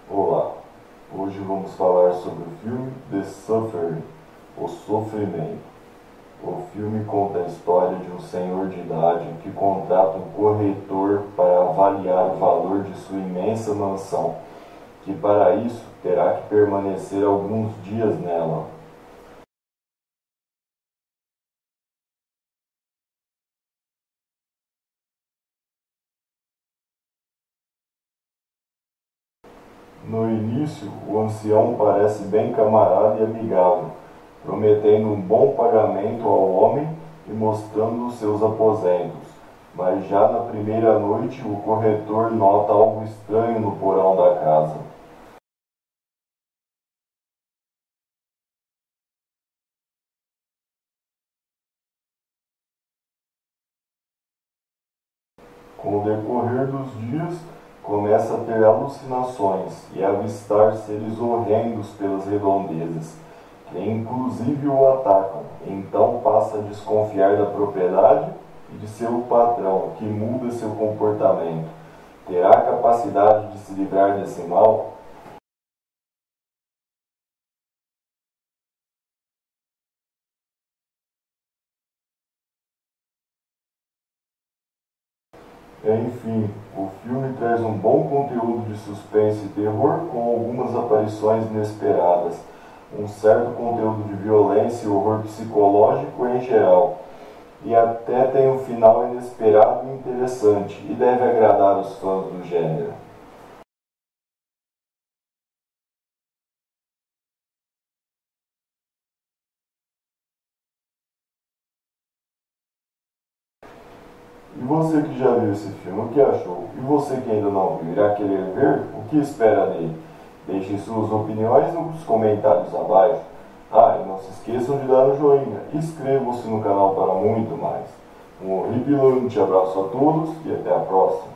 Olá, hoje vamos falar sobre o filme The Suffering, O Sofrimento. O filme conta a história de um senhor de idade que contrata um corretor para avaliar o valor de sua imensa mansão, que para isso terá que permanecer alguns dias nela. No início, o ancião parece bem camarada e amigável, prometendo um bom pagamento ao homem e mostrando os seus aposentos. Mas já na primeira noite, o corretor nota algo estranho no porão da casa. Com o decorrer dos dias, começa a ter alucinações e a avistar seres horrendos pelas redondezas, que inclusive o atacam. Então passa a desconfiar da propriedade e de seu patrão, que muda seu comportamento. Terá a capacidade de se livrar desse mal? Enfim, o filme traz um bom conteúdo de suspense e terror com algumas aparições inesperadas, um certo conteúdo de violência e horror psicológico em geral, e até tem um final inesperado e interessante, e deve agradar os fãs do gênero. E você que já viu esse filme, o que achou? E você que ainda não viu, irá querer ver? O que espera dele? Deixem suas opiniões nos comentários abaixo. Ah, e não se esqueçam de dar um joinha. Inscrevam-se no canal para muito mais. Um horripilante abraço a todos e até a próxima.